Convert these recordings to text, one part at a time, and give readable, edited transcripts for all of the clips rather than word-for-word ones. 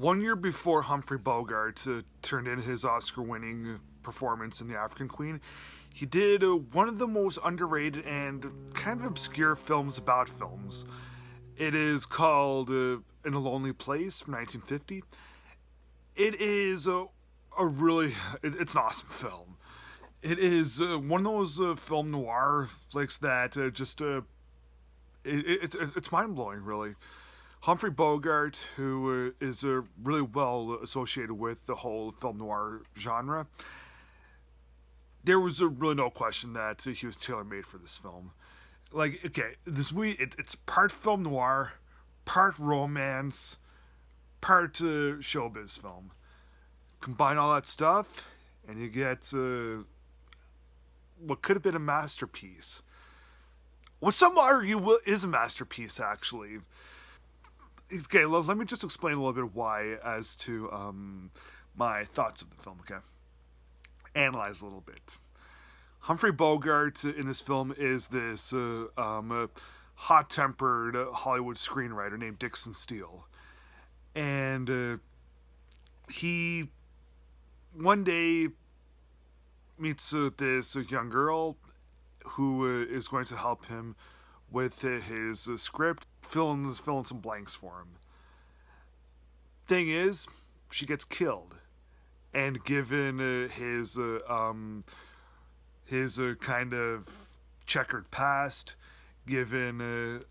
1 year before Humphrey Bogart turned in his Oscar-winning performance in The African Queen, he did one of the most underrated and kind of obscure films about films. It is called In a Lonely Place from 1950. It is it's an awesome film. It is one of those film noir flicks that it's mind blowing, really. Humphrey Bogart, who is really well associated with the whole film noir genre, there was really no question that he was tailor made for this film. Like, okay, this movie, it's part film noir, part romance, part showbiz film. Combine all that stuff, and you get what could have been a masterpiece. What some argue is a masterpiece, actually. Okay, let me just explain a little bit why as to my thoughts of the film, okay? Analyze a little bit. Humphrey Bogart in this film is this hot-tempered Hollywood screenwriter named Dixon Steele. And he one day meets this young girl who is going to help him with his script, fill in some blanks for him. Thing is, she gets killed, and given his kind of checkered past, given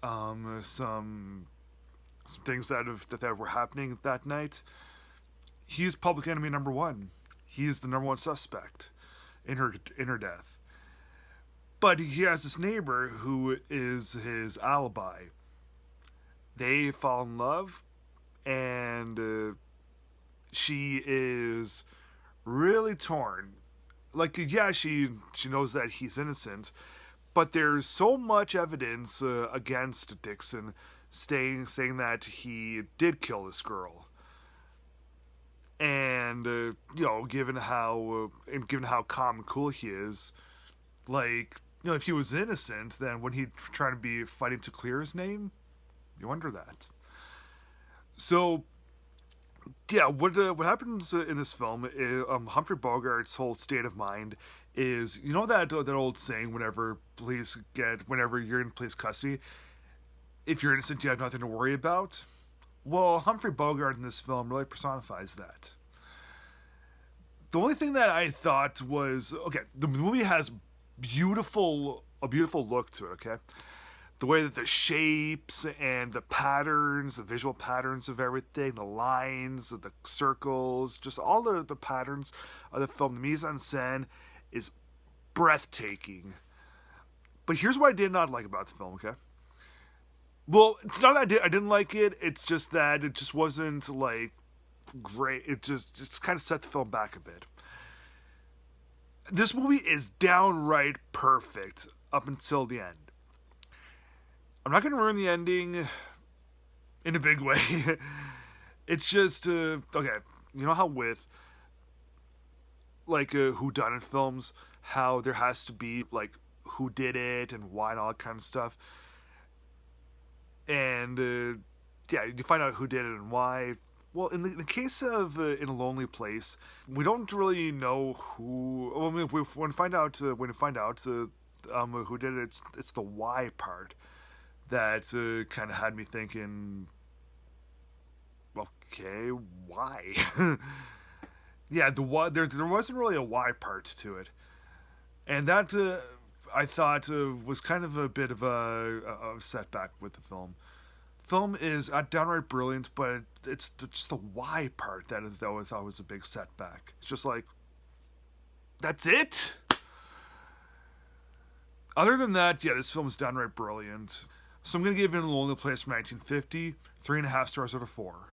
some things that were happening that night, he's public enemy number one. He is the number one suspect in her death. But he has this neighbor who is his alibi. They fall in love, and she is really torn. Like, yeah, she knows that he's innocent, but there's so much evidence against Dixon, saying that he did kill this girl. And given how calm and cool he is, like, if he was innocent, then would he try to be fighting to clear his name? You wonder that. So, yeah, what happens in this film is, Humphrey Bogart's whole state of mind is, that old saying, whenever you're in police custody, if you're innocent, you have nothing to worry about. Well, Humphrey Bogart in this film really personifies that. The only thing that I thought was, okay, the movie has a beautiful look to it, okay? The way that the shapes and the patterns, the visual patterns of everything, the lines, the circles, just all the patterns of the film, the mise en scène is breathtaking. But here's what I did not like about the film, okay? Well, it's not that I didn't like it, it's just that it just wasn't, like, great. It just kind of set the film back a bit. This movie is downright perfect up until the end. I'm not going to ruin the ending in a big way. It's just, okay, you know how with, like, whodunit films, how there has to be, like, who did it and why and all that kind of stuff. And, yeah, you find out who did it and why. Well, in the case of In a Lonely Place, we don't really know who. Well, I mean, when we find out who did it, it's the why part that kind of had me thinking, okay, why? Yeah, the why, there wasn't really a why part to it, and that I thought was kind of a bit of a setback with the film. Film is downright brilliant, but it's just the why part that I thought was a big setback. It's just like, that's it? Other than that, yeah, this film is downright brilliant. So I'm going to give it a Lonely Place from 1950, 3.5 stars out of 4.